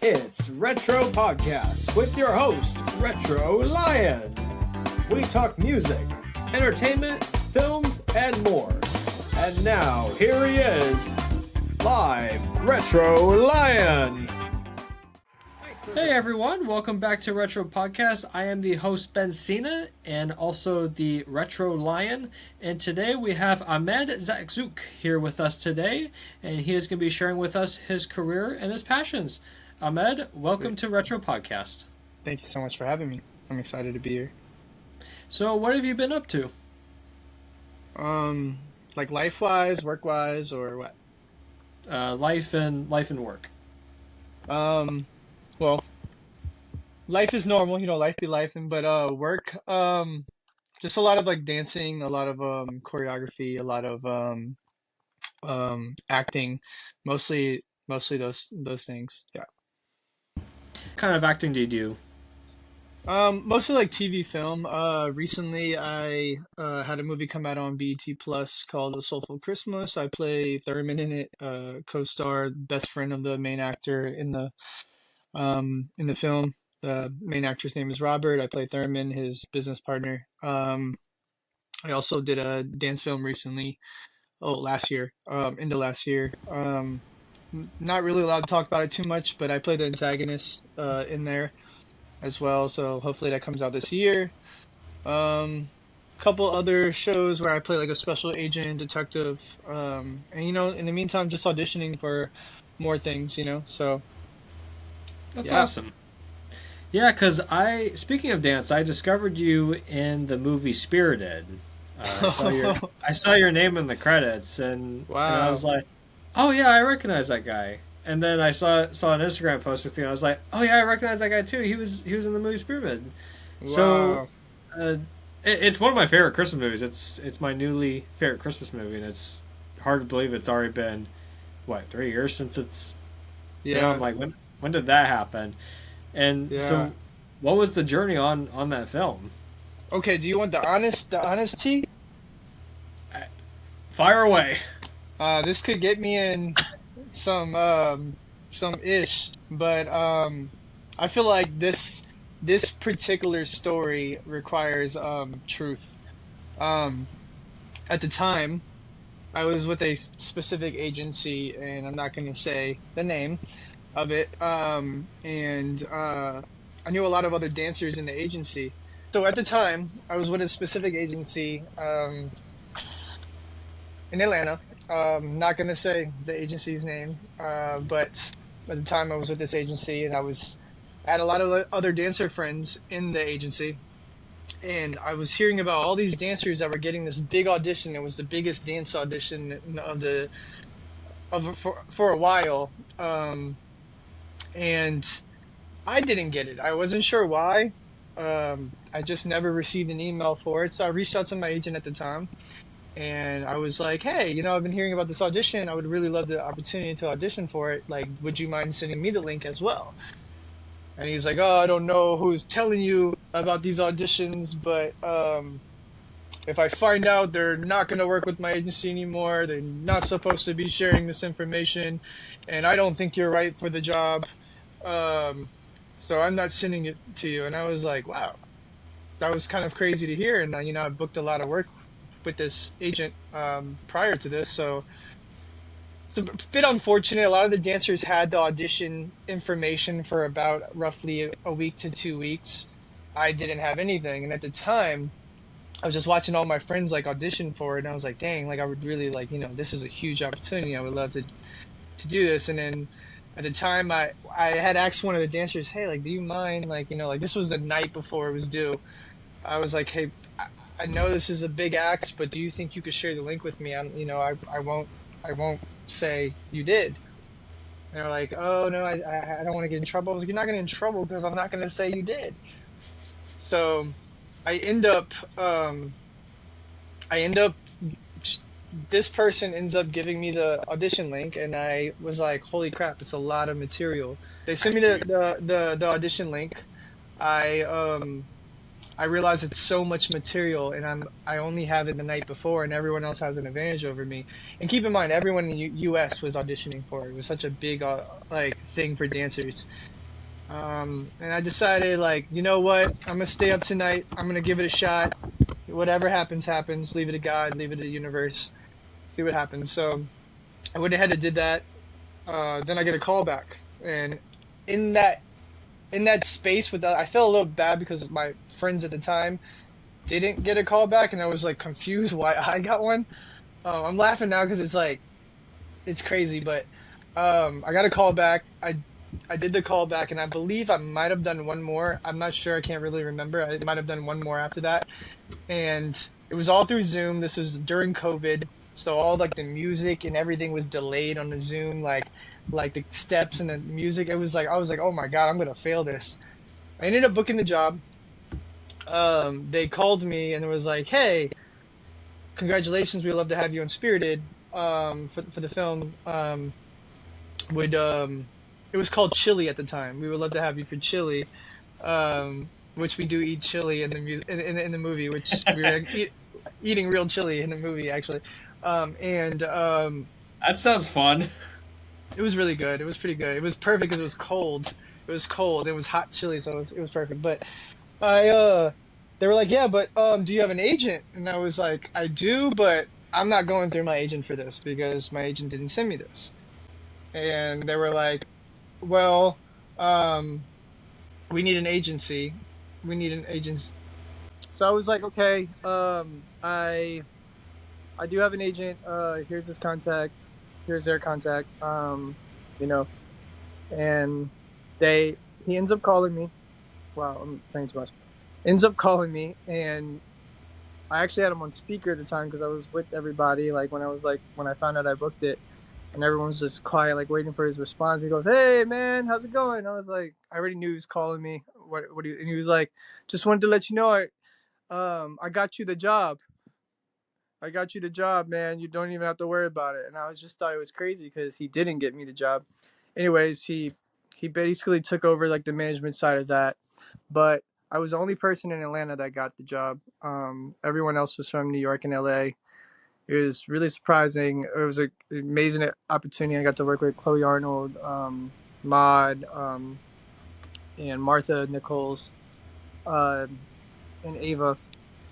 It's Retro Podcast with your host, Retro Lion. We talk music, entertainment, films, and more. And now, here he is, live, Retro Lion. Hey everyone, welcome back to Retro Podcast. I am the host Ben Cena and also the Retro Lion. And today we have Ahmed Zakzouk here with us today. And he is going to be sharing with us his career and his passions. Ahmed, welcome to Retro Podcast. Thank you so much for having me. I'm excited to be here. So what have you been up to? Like life-wise, work-wise, or what? Life and work. Well, life is normal, life be lifing, but work, just a lot of like dancing, a lot of choreography, a lot of acting, mostly those things. Yeah. What kind of acting do you do? Mostly like TV film. Recently I had a movie come out on BET Plus called A Soulful Christmas. I play Thurman in it, co-star, best friend of the main actor in the film. The main actor's name is Robert. I play Thurman, his business partner. I also did a dance film recently, last year, into last year. Not really allowed to talk about it too much, but I play the antagonist in there as well, so hopefully that comes out this year. Couple other shows where I play like a special agent, detective, and in the meantime, just auditioning for more things, so. That's Yeah. awesome. Yeah, because speaking of dance, I discovered you in the movie Spirited. I saw your name in the credits, and I was Wow. like, oh yeah, I recognize that guy. And then I saw an Instagram post with you, and I was like, oh yeah, I recognize that guy too. He was in the movie Spirited. So, Wow. it's one of my favorite Christmas movies. It's my newly favorite Christmas movie, and it's hard to believe it's already been 3 years since it's. I'm Yeah. like, when did that happen? And Yeah. so, what was the journey on that film? Okay, do you want the honesty? Fire away. This could get me in some ish, but I feel like this particular story requires truth. Um, at the time, I was with a specific agency, and I'm not going to say the name of it. And I knew a lot of other dancers in the agency. So at the time, I was with a specific agency in Atlanta. Not going to say the agency's name, but at the time I was with this agency, and I had a lot of other dancer friends in the agency, and I was hearing about all these dancers that were getting this big audition. It was the biggest dance audition for a while, and I didn't get it. I wasn't sure why. I just never received an email for it, so I reached out to my agent at the time. And I was like, hey, I've been hearing about this audition. I would really love the opportunity to audition for it. Like, would you mind sending me the link as well? And he's like, oh, I don't know who's telling you about these auditions, but if I find out they're not going to work with my agency anymore, they're not supposed to be sharing this information, and I don't think you're right for the job, so I'm not sending it to you. And I was like, wow, that was kind of crazy to hear. And, I booked a lot of work with this agent prior to this, so it's a bit unfortunate. A lot of the dancers had the audition information for about roughly a week to 2 weeks. I didn't have anything, and at the time I was just watching all my friends like audition for it, and I was like, dang, like I would really like, this is a huge opportunity. I would love to do this. And then at the time I had asked one of the dancers, hey, like, do you mind, like, like this was the night before it was due. I was like, hey, I know this is a big ask, but do you think you could share the link with me? I won't say you did. And they're like, oh no, I don't want to get in trouble. I was like, you're not getting in trouble because I'm not going to say you did. So I end up, this person ends up giving me the audition link, and I was like, holy crap, it's a lot of material. They sent me the audition link. I realize it's so much material, and I only have it the night before, and everyone else has an advantage over me. And keep in mind, everyone in the U.S. was auditioning for it. It was such a big thing for dancers. And I decided, like, you know what? I'm gonna stay up tonight. I'm gonna give it a shot. Whatever happens, happens. Leave it to God. Leave it to the universe. See what happens. So I went ahead and did that. Then I get a call back, and in that space with that, I felt a little bad because my friends at the time didn't get a call back, and I was like confused why I got one. I'm laughing now because it's like it's crazy, but I got a call back. I did the call back, and I believe I might have done one more. I'm not sure. I can't really remember. I might have done one more after that, and it was all through Zoom. This was during COVID, so all like the music and everything was delayed on the Zoom, like the steps and the music. It was like I was like, oh my God, I'm gonna fail this. I ended up booking the job. They called me and it was like, hey, congratulations, we'd love to have you on Spirited for the film. It was called Chili at the time. We would love to have you for Chili, which we do eat chili in the movie, which we were eating real chili in the movie actually. That sounds fun. It was really good. It was pretty good. It was perfect because it was cold. It was cold. It was hot chili, so it was perfect. But they were like, yeah, but do you have an agent? And I was like, I do, but I'm not going through my agent for this because my agent didn't send me this. And they were like, well, we need an agency. We need an agency. So I was like, okay, I do have an agent. Here's his contact. Here's their contact. And he ends up calling me. Wow, I'm saying too much. Ends up calling me, and I actually had him on speaker at the time because I was with everybody. Like when I found out I booked it, and everyone was just quiet, like waiting for his response. He goes, "Hey man, how's it going?" I was like, I already knew he was calling me. What do you? And he was like, "Just wanted to let you know I got you the job. I got you the job, man. You don't even have to worry about it." And I just thought it was crazy because he didn't get me the job. Anyways, he basically took over like the management side of that, but I was the only person in Atlanta that got the job. Everyone else was from New York and LA. It was really surprising. It was an amazing opportunity. I got to work with Chloe Arnold, Maud, and Martha Nichols, and Ava.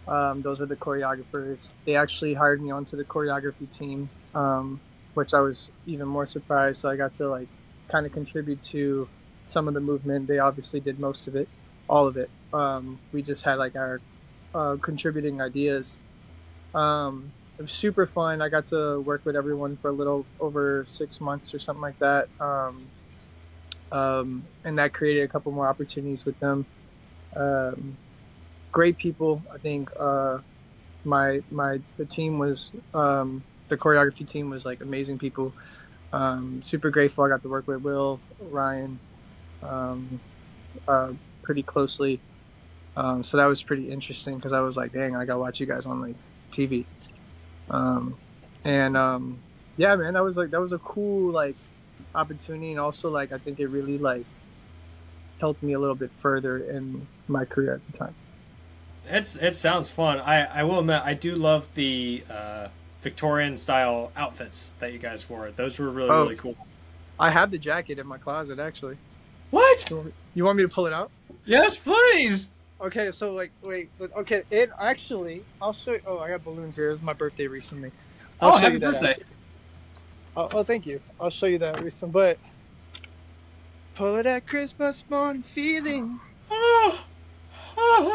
Those are the choreographers. They actually hired me onto the choreography team, which I was even more surprised. So I got to like kind of contribute to some of the movement. They obviously did most of it, all of it. We just had like our contributing ideas. It was super fun. I got to work with everyone for a little over 6 months or something like that. And that created a couple more opportunities with them. Great people. I think the team was the choreography team was like amazing people. Super grateful. I got to work with Will, Ryan, pretty closely. So that was pretty interesting because I was like, dang, I got to watch you guys on like TV. Yeah, man, that was a cool like opportunity, and also like I think it really like helped me a little bit further in my career at the time. It sounds fun. I will admit I do love the Victorian style outfits that you guys wore. Those were really cool. I have the jacket in my closet actually. What? You want me to pull it out? Yes, please. Okay, so like wait, okay, it actually I'll show you. Oh, I got balloons here. It was my birthday recently. I'll show you that birthday. Oh, thank you. I'll show you that recently. But pull it at Christmas morning feeling.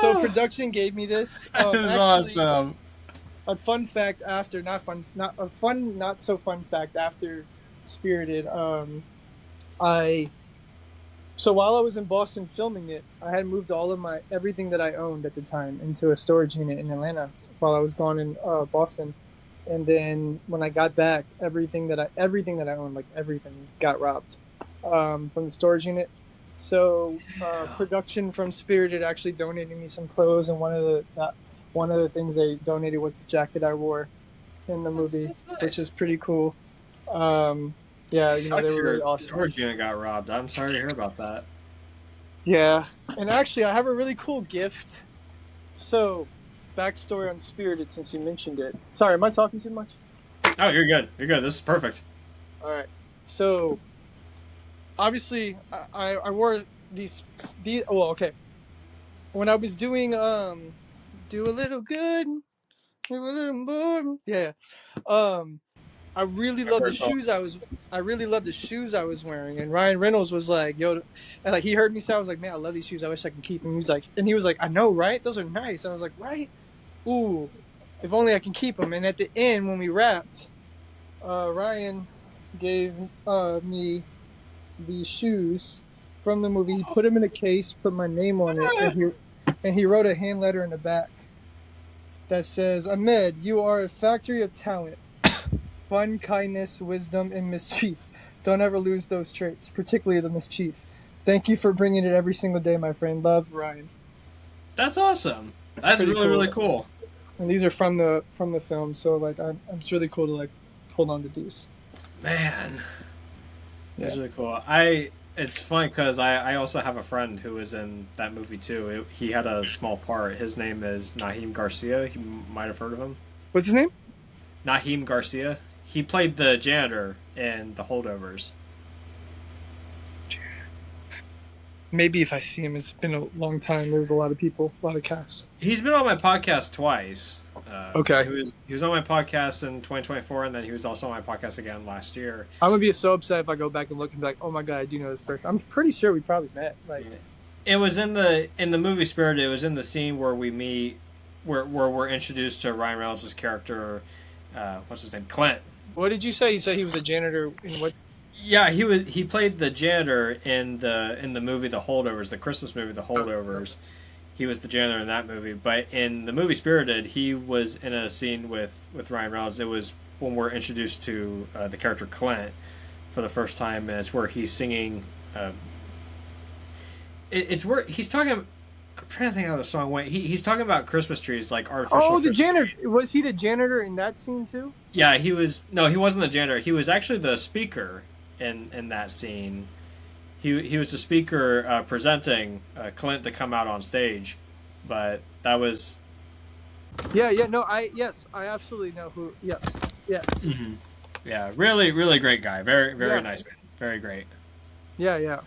So production gave me this. That is awesome. A fun fact after, not so fun fact after Spirited. So while I was in Boston filming it, I had moved all of everything that I owned at the time into a storage unit in Atlanta while I was gone in Boston. And then when I got back, everything that I owned, like everything, got robbed from the storage unit. So production from Spirited actually donated me some clothes, and one of the things they donated was the jacket I wore in the movie, nice. Which is pretty cool. Yeah, they were really awesome. Storage unit got robbed. I'm sorry to hear about that. Yeah, and actually, I have a really cool gift. So, backstory on Spirited, since you mentioned it. Sorry, am I talking too much? Oh, you're good. You're good. This is perfect. All right. So, obviously I wore these. Well, okay. When I was doing do a little good, do a little more. Yeah. Um, I really loved the shoes I really loved the shoes I was wearing, and Ryan Reynolds was like, "Yo," and like he heard me say, I was like, "Man, I love these shoes. I wish I could keep them." He was like, "I know, right? Those are nice." I was like, "Right? Ooh, if only I can keep them." And at the end, when we wrapped, Ryan gave me these shoes from the movie. He put them in a case, put my name on it, and he wrote a hand letter in the back that says, "Ahmed, you are a factory of talent. Fun, kindness, wisdom, and mischief. Don't ever lose those traits, particularly the mischief. Thank you for bringing it every single day, my friend. Love, Ryan." That's awesome. That's really, really cool. And these are from the film, so like it's really cool to like hold on to these. Man, that's Yeah. really cool. It's funny because I also have a friend who was in that movie too. He had a small part. His name is Naheem Garcia. You might have heard of him. What's his name? Naheem Garcia. He played the janitor in The Holdovers. Maybe if I see him, it's been a long time. There's a lot of people, a lot of casts. He's been on my podcast twice. Okay. He was on my podcast in 2024, and then he was also on my podcast again last year. I'm gonna be so upset if I go back and look and be like, "Oh my god, I do know this person." I'm pretty sure we probably met. Like, it was in the movie Spirit. It was in the scene where we meet, where we're introduced to Ryan Reynolds' character. What's his name? Clint. what did you say? You said he was a janitor in what? Yeah, he played the janitor in the movie The Holdovers, the Christmas movie The Holdovers. He was the janitor in that movie, but in the movie Spirited, he was in a scene with Ryan Reynolds. It was when we're introduced to the character Clint for the first time, and it's where he's singing. It's where he's talking. I'm trying to think how the song went. He's talking about Christmas trees, like artificial. Oh, the Christmas janitor. trees. Was he the janitor in that scene too? Yeah, he was. No, he wasn't the janitor. He was actually the speaker in that scene. He was the speaker presenting Clint to come out on stage, but that was. Yeah. No. I absolutely know who. Yes. Mm-hmm. Yeah, really, really great guy. Very, very Yes. nice man. Very great. Yeah.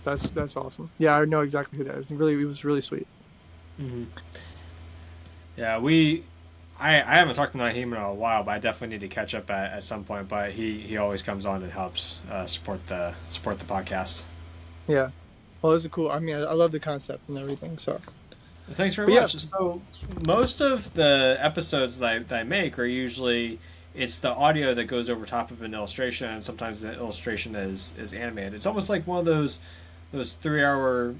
That's awesome. Yeah, I know exactly who that is. He was really sweet. Mm-hmm. Yeah, I haven't talked to Naheem in a while, but I definitely need to catch up at some point. But he always comes on and helps support the podcast. Yeah. Well, those are cool. I mean, I love the concept and everything. So. Thanks very But much. yeah. So most of the episodes that I make are usually it's the audio that goes over top of an illustration, and sometimes the illustration is animated. It's almost like one of those 3-hour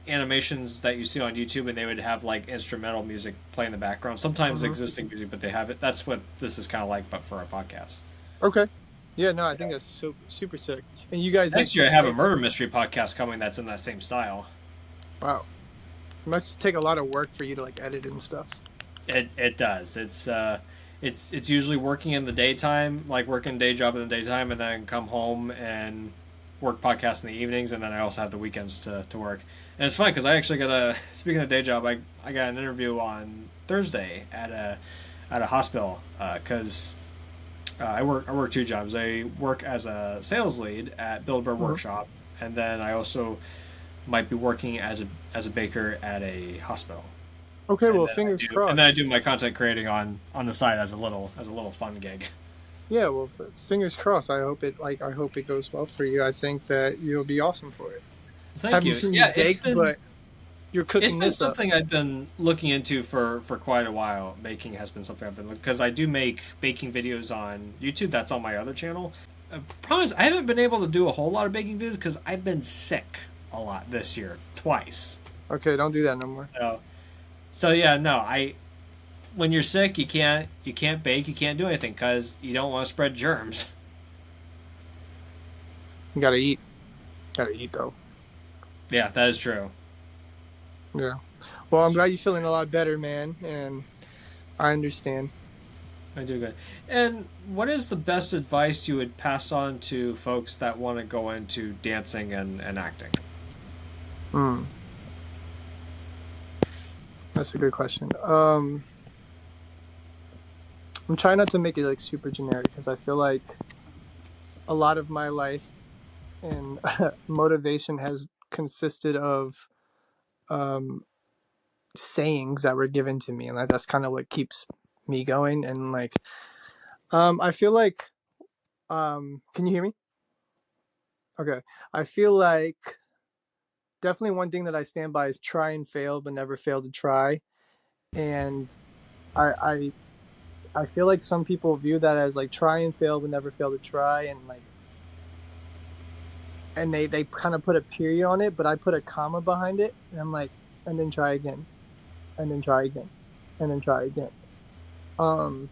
animations that you see on YouTube, and they would have like instrumental music play in the background. Sometimes existing music, but they have it. That's what this is kind of like, but for a podcast. Okay. Yeah. No, I think that's so super sick. And you guys. Next year, I have a murder mystery podcast coming that's in that same style. Wow. It must take a lot of work for you to like edit and stuff. It does. It's usually working in the daytime, like working a day job in the daytime, and then come home and work podcasts in the evenings, and then I also have the weekends to work. And it's funny because I actually got speaking of day job, I got an interview on Thursday at a hospital because I work 2 jobs. I work as a sales lead at Build-A-Bear Workshop, and then I also might be working as a baker at a hospital. Okay, well, fingers crossed. And then I do my content creating on the side as a little fun gig. Yeah, well, fingers crossed. I hope it goes well for you. I think that you'll be awesome for it. Thank you. Seen Yeah, you bake, but you're cooking it's been this up. something I've been looking into for quite a while. Baking has been something I've been looking because I do make baking videos on YouTube. That's on my other channel. I promise I haven't been able to do a whole lot of baking videos because I've been sick a lot this year, twice. Okay, don't do that no more. So yeah, no, when you're sick, you can't bake, you can't do anything because you don't want to spread germs. You gotta eat. Gotta eat though. Yeah, that is true. Yeah. Well, I'm glad you're feeling a lot better, man, and I understand. I do good. And what is the best advice you would pass on to folks that want to go into dancing and acting? That's a good question. I'm trying not to make it like super generic because I feel like a lot of my life and motivation has consisted of um, sayings that were given to me, and that's kind of what keeps me going. And like, I feel like, can you hear me? Okay, I feel like definitely one thing that I stand by is try and fail, but never fail to try. And I, I, I feel like some people view that as like try and fail, but never fail to try, and like, and they kind of put a period on it, but I put a comma behind it, and I'm like, and then try again, and then try again, and then try again. Um,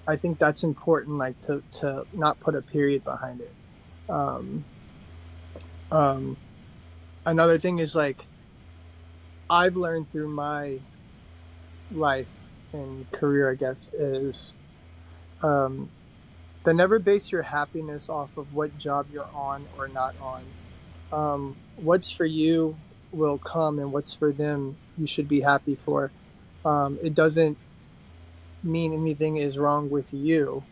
I think that's important, like to not put a period behind it. Um, um, Another thing is like I've learned through my life and career, I guess, is um, to never base your happiness off of what job you're on or not on. What's for you will come, and what's for them you should be happy for. It doesn't mean anything is wrong with you,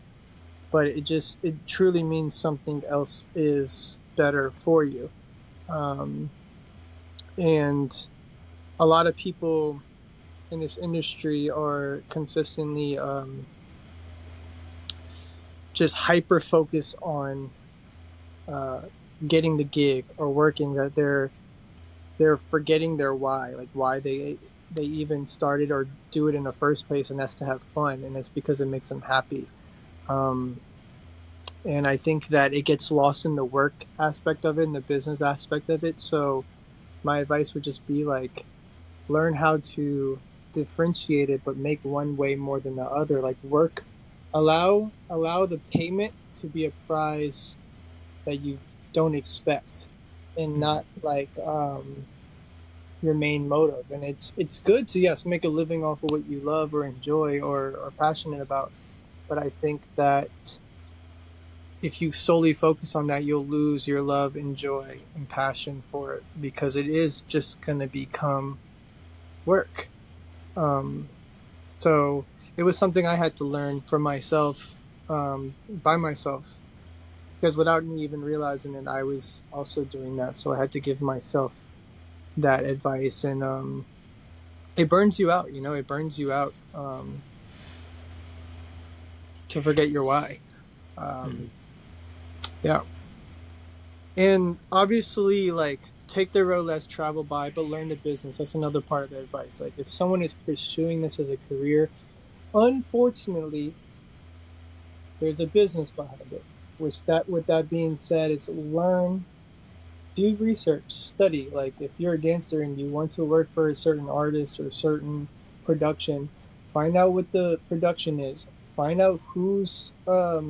but it truly means something else is better for you. Um, and a lot of people in this industry are consistently just hyper focused on uh, getting the gig or working, that they're forgetting their why, like why they even started or do it in the first place, and that's to have fun, and it's because it makes them happy. Um, and I think that it gets lost in the work aspect of it and the business aspect of it. So my advice would just be like learn how to differentiate it, but make one way more than the other. Like work, allow the payment to be a prize that you don't expect, and not like your main motive. And it's good to, yes, make a living off of what you love or enjoy or are passionate about, but I think that if you solely focus on that, you'll lose your love and joy and passion for it, because it is just going to become work. Um, so it was something I had to learn for myself, by myself, because without me even realizing it, I was also doing that. So I had to give myself that advice, and it burns you out. It burns you out, to forget your why. Um, yeah. And obviously, like, take the road less traveled by, but learn the business. That's another part of the advice. Like, if someone is pursuing this as a career, unfortunately, there's a business behind it. With that being said, it's learn, do research, study. Like, if you're a dancer and you want to work for a certain artist or a certain production, find out what the production is. Find out who's a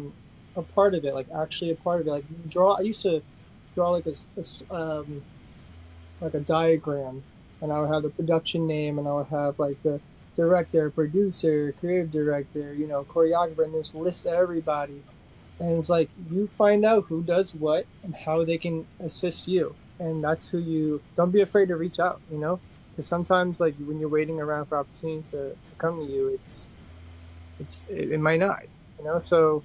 part of it, like actually a part of it. Like draw. I used to draw like like a diagram, and I would have the production name, and I would have like the director, producer, creative director, choreographer, and just list everybody. And it's like you find out who does what and how they can assist you, and that's who you. Don't be afraid to reach out, because sometimes like when you're waiting around for opportunity to come to you, it might not, So,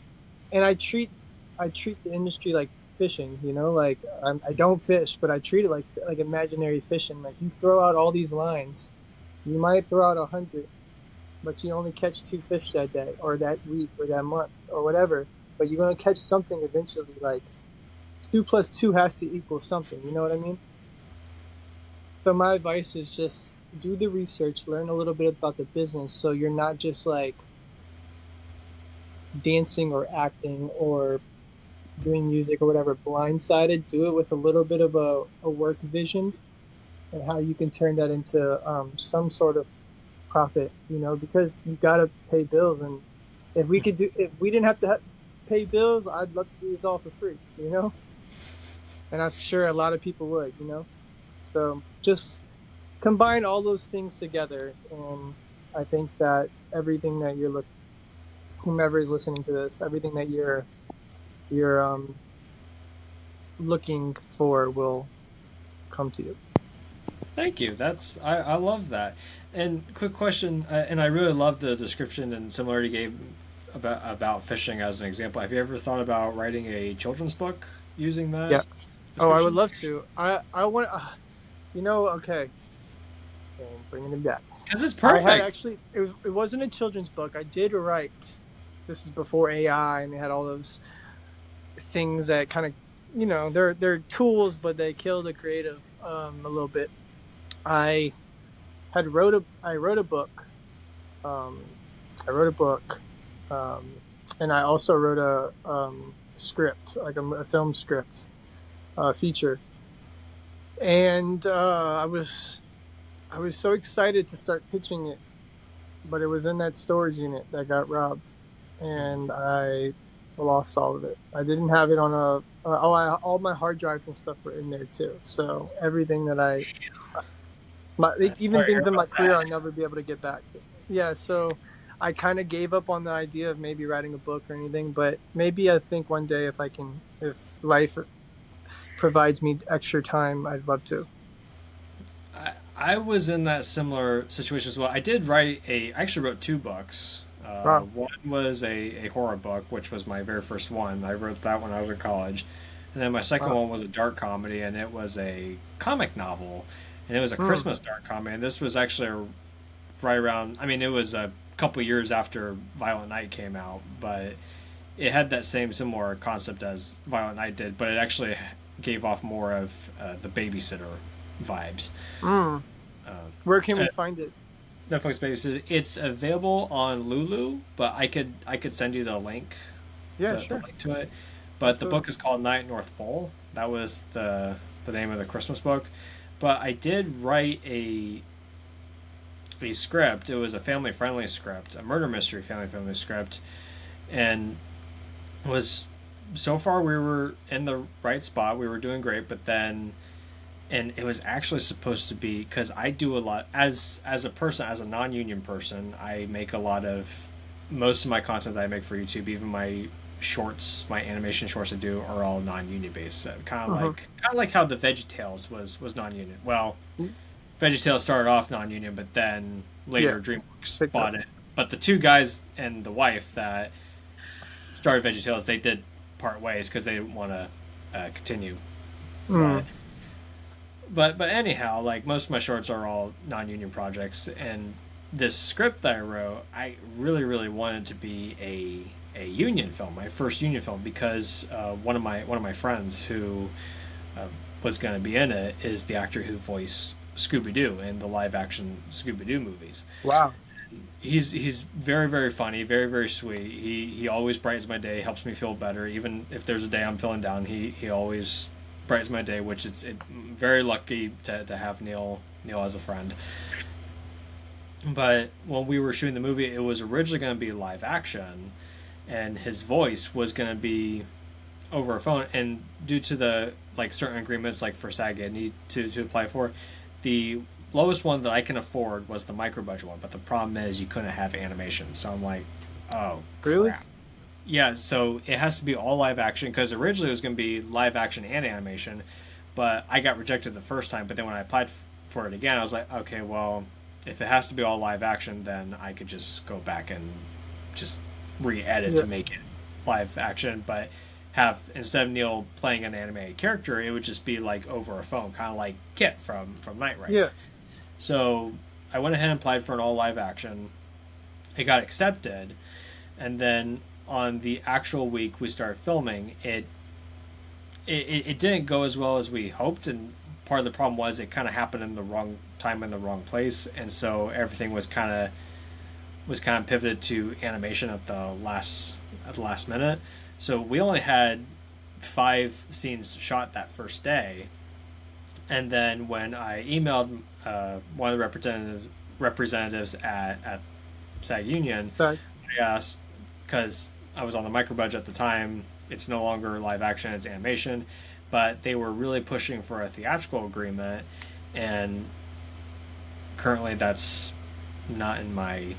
and I treat the industry like fishing, like I don't fish, but I treat it like imaginary fishing. Like you throw out all these lines, you might throw out 100, but you only catch 2 fish that day or that week or that month or whatever. But you're gonna catch something eventually. Like 2 plus 2 has to equal something. You know what I mean? So my advice is just do the research, learn a little bit about the business, so you're not just like dancing or acting or doing music or whatever blindsided. Do it with a little bit of a work vision, and how you can turn that into some sort of profit, because you gotta pay bills. And if we didn't have to pay bills, I'd love to do this all for free. And I'm sure a lot of people would. So just combine all those things together, and I think that everything that whomever is listening to this, everything that you're looking for will come to you. Thank you. I love that. And quick question, and I really love the description and similarity you gave about fishing as an example, have you ever thought about writing a children's book using Yeah. that Oh, I would description? love to. I want. Okay. Okay, I'm bringing it back. Because it's I had perfect. actually. It wasn't a children's book. I did write. This is before AI, and they had all those things that kind of, they're tools, but they kill the creative a little bit. I I wrote a book. Um, I wrote a book, um, and I also wrote a script, like a film script, feature. And I was so excited to start pitching it, but it was in that storage unit that got robbed, and I lost all of it. I didn't have it on a all my hard drives and stuff were in there too. So everything that even Sorry to hear things in my about career that. I'll never be able to get back. Yeah, so I kind of gave up on the idea of maybe writing a book or anything, but maybe I think one day if life provides me extra time, I'd love to. I was in that similar situation as well. I actually wrote two books. Wow. One was a horror book, which was my very first one. I wrote that when I was in college. And then my second Wow. one was a dark comedy, and it was a comic novel. And it was a Hmm. Christmas dark comedy. And this was actually right around, I mean, it was a couple years after Violent Night came out, but it had that same similar concept as Violent Night did, but it actually gave off more of the babysitter vibes. Hmm. Uh, Where can uh, we find it? Netflix babysitter. It's available on Lulu, but I could send you the link, Yeah, the sure. link to it. But the Absolutely. book is called Night at North Pole. That was the name of the Christmas book. But I did write a script. It was a family friendly script, a murder mystery family friendly script, and was so far we were in the right spot. We were doing great, but then and it was actually supposed to be because I do a lot as a person, as a non-union person. I make a lot of most of my content that I make for YouTube, even my shorts, my animation shorts I do are all non-union based. So Uh-huh. kind of like how the VeggieTales was non-union. Well, VeggieTales started off non-union, but then Yeah, later DreamWorks picked up. bought it. But the two guys and the wife that started VeggieTales, they did part ways because they didn't want to continue. But Mm. but anyhow, like most of my shorts are all non-union projects, and this script that I wrote, I really wanted to be a union film, my first union film, because one of my friends who uh, was going to be in it is the actor who voiced Scooby Doo in the live action Scooby Doo movies. Wow. He's very funny, very sweet. He always brightens my day, helps me feel better. Even if there's a day I'm feeling down, he always brightens my day. Which it's very lucky to have Neil as a friend. But when we were shooting the movie, it was originally going to be live action, and his voice was going to be over a phone. And due to the like certain agreements, like for SAG, I need to apply for, the lowest one that I can afford was the micro budget one. But the problem is you couldn't have animation, so I'm like, oh Really? crap. Yeah, so it has to be all live action because originally it was going to be live action and animation, but I got rejected the first time. But then when I applied for it again, I was like, okay, well, if it has to be all live action, then I could just go back and just re-edit Yeah. to make it live action. But have instead of Neil playing an animated character, it would just be like over a phone, kind of like Kit from Knight Rider. Yeah. So I went ahead and applied for an all live action. It got accepted, and then on the actual week we started filming, it didn't go as well as we hoped, and part of the problem was it kind of happened in the wrong time in the wrong place, and so everything was kind of pivoted to animation at the last minute. So we only had 5 scenes shot that first day, and then when I emailed one of the representatives at SAG Union, Fact. I asked because I was on the micro budget at the time. It's no longer live action; it's animation. But they were really pushing for a theatrical agreement, and currently that's not in my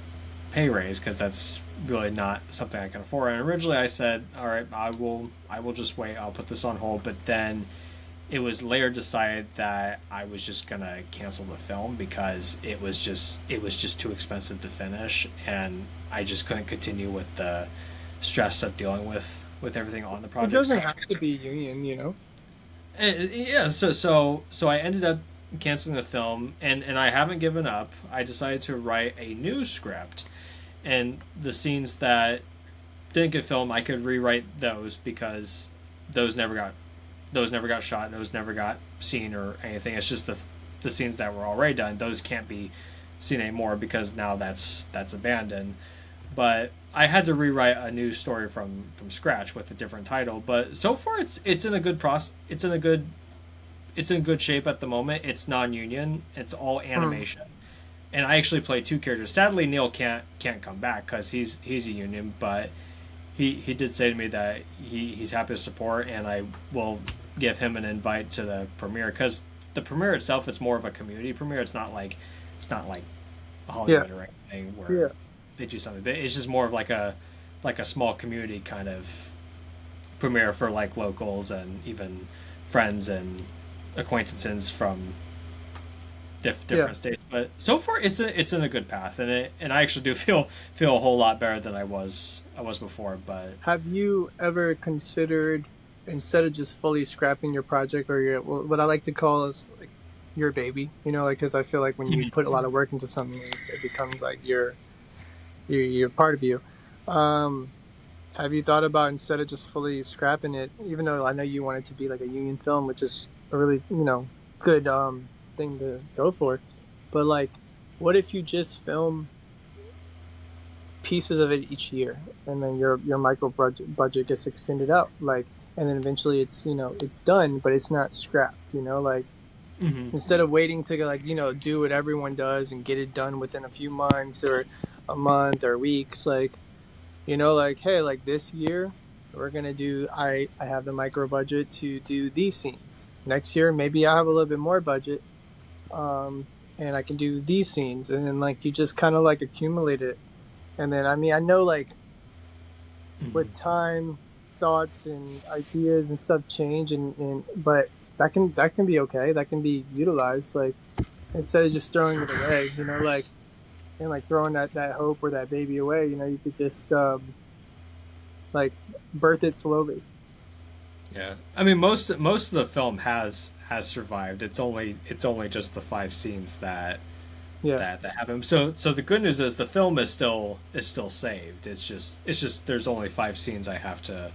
pay raise because that's really not something I can afford. And originally I said, "All right, I will just wait. I'll put this on hold." But then it was later decided that I was just gonna cancel the film because it was just too expensive to finish, and I just couldn't continue with the stress of dealing with everything on the It project. doesn't have to be union, you know. Yeah, so I ended up canceling the film, and I haven't given up. I decided to write a new script, and the scenes that didn't get filmed, I could rewrite those because those never got shot, and those never got seen or anything. It's just the scenes that were already done. Those can't be seen anymore because now that's abandoned. But I had to rewrite a new story from scratch with a different title. But so far, it's in a good process. It's in good shape at the moment. It's non-union. It's all animation, and I actually play two characters. Sadly, Neil can't come back because he's a union, but he did say to me that he's happy to support, and I will give him an invite to the premiere because the premiere itself, it's more of a community premiere. It's not like Hollywood or anything where they do something. But it's just more of like a small community kind of premiere for like locals and even friends and acquaintances from different states. But so far, it's in a good path, and I actually do feel a whole lot better than I was before. But Have you ever considered, instead of just fully scrapping your project or what I like to call is like your baby, you know, like because I feel like when you put a lot of work into something, it becomes like your part of you. Have you thought about, instead of just fully scrapping it, even though I know you want it to be like a union film, which is a really, good thing to go for, but like, what if you just film pieces of it each year, and then your micro budget gets extended out, like, and then eventually it's done, but it's not scrapped, like, instead of waiting to like, do what everyone does and get it done within a few months or a month or weeks, like, like, hey, like this year we're gonna do, I have the micro budget to do these scenes. Next year maybe I have a little bit more budget, and I can do these scenes, and then like you just kind of like accumulate it, and then I know like with time, thoughts and ideas and stuff change, and but that can be okay, that can be utilized, like instead of just throwing it away, like, and like throwing that hope or that baby away, you could just like birth it slowly. yeah, I mean most of the film has survived. It's only just the 5 scenes that that have him. So the good news is the film is still saved. It's just there's only 5 scenes I have to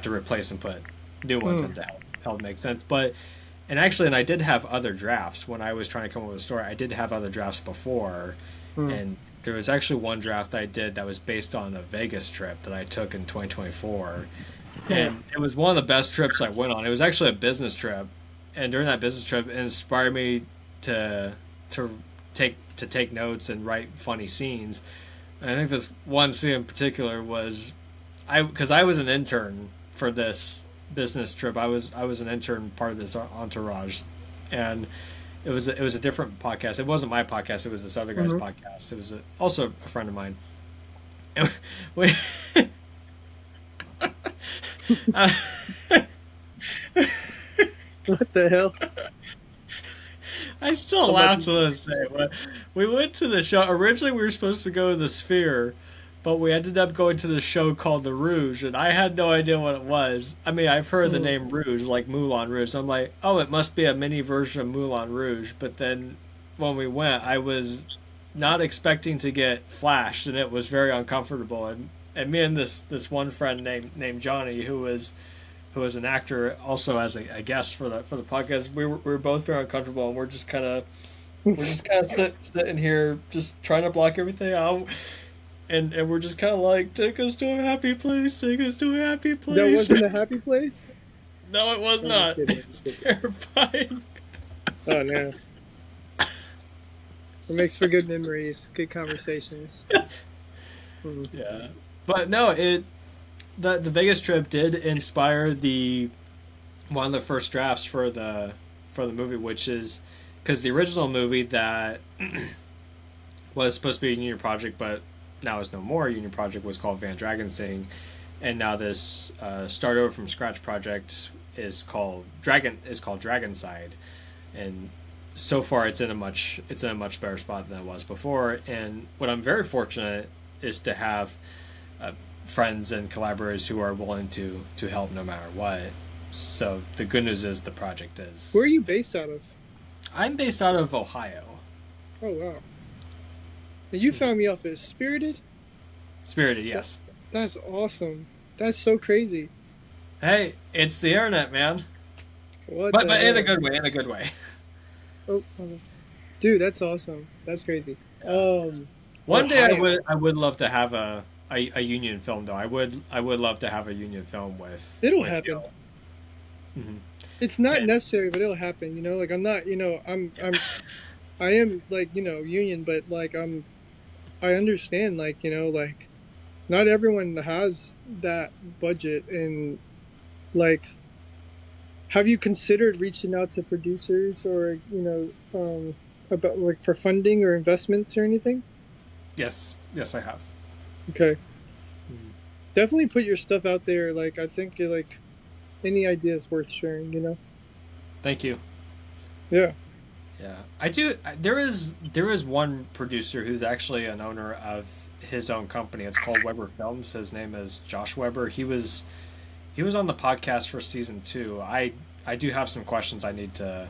replace and put new ones in to help make sense. But and I did have other drafts when I was trying to come up with a story. I did have other drafts before, and there was actually one draft I did that was based on a Vegas trip that I took in 2024. And it was one of the best trips I went on. It was actually a business trip, and during that business trip, it inspired me to take notes and write funny scenes. And I think this one scene in particular was because I was an intern for this business trip. I was an intern, part of this entourage, and it was a different podcast. It wasn't my podcast. It was this other guy's podcast. It was also a friend of mine. And we. What the hell? I still laugh to this day. But we went to the show. Originally, we were supposed to go to the Sphere, but we ended up going to the show called the Rouge, and I had no idea what it was. I mean, I've heard the name Rouge, like Moulin Rouge. So I'm like, oh, it must be a mini version of Moulin Rouge. But then when we went, I was not expecting to get flashed, and it was very uncomfortable. And me and this one friend named Johnny, who was an actor, also as a guest for the podcast, we were both very uncomfortable, and we're just kind of sitting here just trying to block everything out, and we're just kind of like, take us to a happy place, take us to a happy place. That wasn't a happy place? No, it was not. It was terrifying. Oh no. It makes for good memories, good conversations. Yeah, but no, the Vegas trip did inspire one of the first drafts for the movie, which is because the original movie that was supposed to be a union project, but now is no more a union project, was called Van Dragon Sing, and now this Start Over from Scratch project is called Dragon Side, and so far it's in a much better spot than it was before. And what I'm very fortunate is to have friends and collaborators who are willing to help no matter what. So the good news is the project is. Where are you based out of? I'm based out of Ohio. Oh wow! And you found me off as Spirited. Spirited, yes. That's awesome. That's so crazy. Hey, it's the internet, man. What? But in a good way. In a good way. Oh, dude, that's awesome. That's crazy. One day I would love to have a union film though. I would love to have a union film with. It'll with happen. Mm-hmm. It's not necessary, but it'll happen. You know, like I'm not. You know, I am like union, but like I understand. Like like not everyone has that budget, and like, have you considered reaching out to producers or about like for funding or investments or anything? Yes, I have. Okay. Mm-hmm. Definitely put your stuff out there. Like, I think like any idea is worth sharing, Thank you. Yeah. Yeah. I do. There is one producer who's actually an owner of his own company. It's called Weber Films. His name is Josh Weber. He was on the podcast for season 2. I do have some questions I need to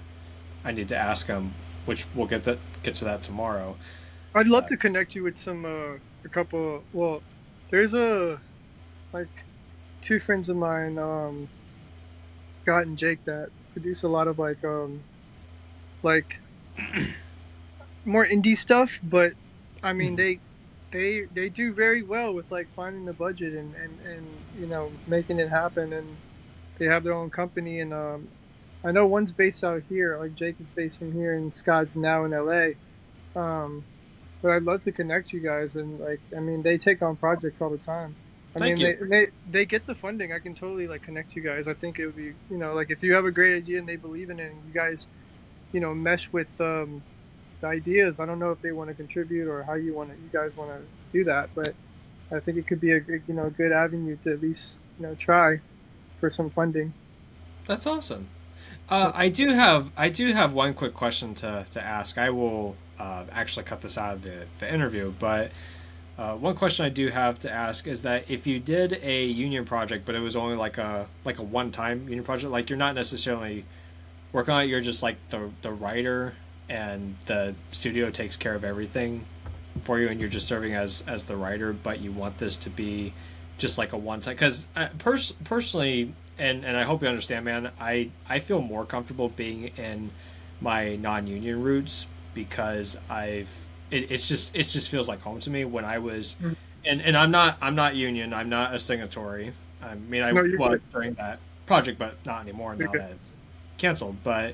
ask him, which we'll get to that tomorrow. I'd love to connect you with some a couple. Well, there's like 2 friends of mine, Scott and Jake, that produce a lot of like more indie stuff. But I mean, they do very well with like finding the budget and making it happen. And they have their own company. And I know one's based out here. Like Jake is based from here, and Scott's now in LA. But I'd love to connect you guys, and like, I mean, they take on projects all the time. They get the funding. I can totally like connect you guys. I think it would be, like if you have a great idea and they believe in it, and you guys, mesh with the ideas. I don't know if they want to contribute or how you guys want to do that, but I think it could be a good avenue to at least try for some funding. That's awesome. I do have one quick question to ask. I will actually cut this out of the interview, but one question I do have to ask is that if you did a union project, but it was only like a one-time union project, like you're not necessarily working on it, you're just like the writer, and the studio takes care of everything for you, and you're just serving as the writer, but you want this to be just like a one-time, because personally, and I hope you understand, man, I feel more comfortable being in my non-union roots, because it just feels like home to me. When I was and I'm not union, I'm not a signatory. I mean, I was during that project, but not anymore now that it's canceled. But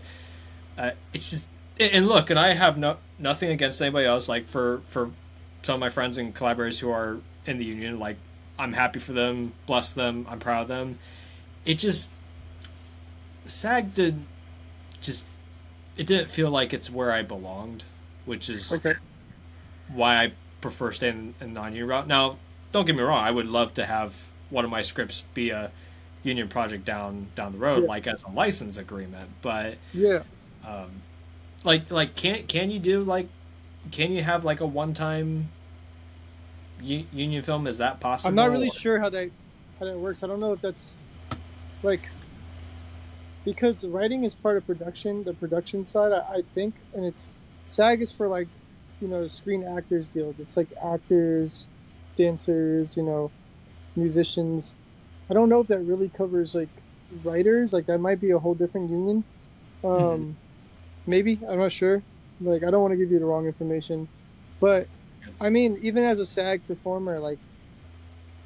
it's just, and look, and I have nothing against anybody else. Like for some of my friends and collaborators who are in the union, like I'm happy for them, bless them, I'm proud of them. It just SAG it didn't feel like it's where I belonged, which is why I prefer staying in the non-union route. Now, don't get me wrong, I would love to have one of my scripts be a union project down the road, like as a license agreement. But can you have like a one-time union film? Is that possible? I'm not really sure how that works. I don't know if that's like, because writing is part of production, the production side, I think, and it's SAG is for like, the Screen Actors Guild. It's like actors, dancers, musicians. I don't know if that really covers like writers. Like that might be a whole different union. Maybe, I'm not sure. Like I don't want to give you the wrong information, but I mean, even as a SAG performer, like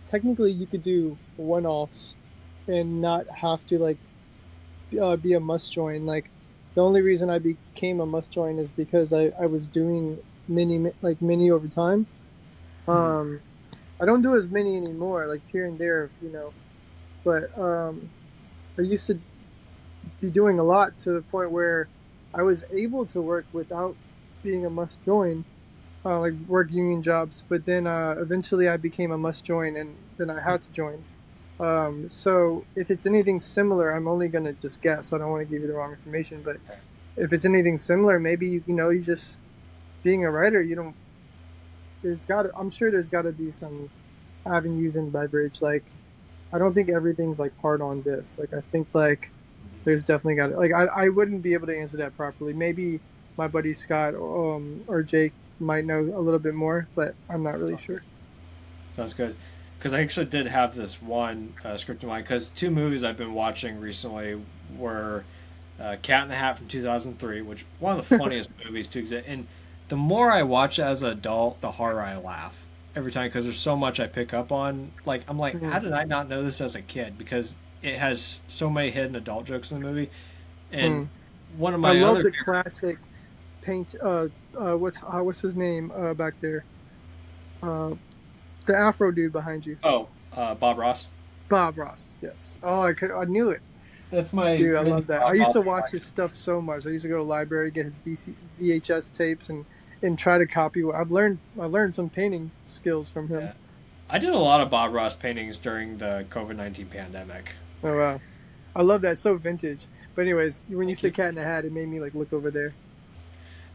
technically you could do one-offs and not have to like be a must join. Like the only reason I became a must join is because I was doing many over time. I don't do as many anymore, like here and there, but I used to be doing a lot, to the point where I was able to work without being a must join, like work union jobs. But then eventually I became a must join, and then I had to join. So if it's anything similar, I'm only gonna just guess. I don't want to give you the wrong information, but if it's anything similar, maybe you just being a writer, you don't. I'm sure there's got to be some avenues and leverage. Like I don't think everything's like hard on this. Like I think like there's definitely got to, like I wouldn't be able to answer that properly. Maybe my buddy Scott or Jake might know a little bit more, but I'm not really sure. Sounds good. Because I actually did have this one script in mind. Because two movies I've been watching recently were Cat in the Hat from 2003, which one of the funniest movies to exist. And the more I watch it as an adult, the harder I laugh every time because there's so much I pick up on. Like I'm like, how did I not know this as a kid? Because it has so many hidden adult jokes in the movie. And one of my I love other the classic paint. What's his name back there? The Afro dude behind you. Bob Ross. Bob Ross. Yes. Oh, I knew it. That's my Dude, I love that. I used to watch Bob. his stuff so much. I used to go to the library, get his VHS tapes, and try to copy. I learned some painting skills from him. Yeah. I did a lot of Bob Ross paintings during the COVID-19 pandemic. Oh wow, I love that. It's so vintage. But anyways, when you Thank said you. Cat in the Hat, it made me like look over there.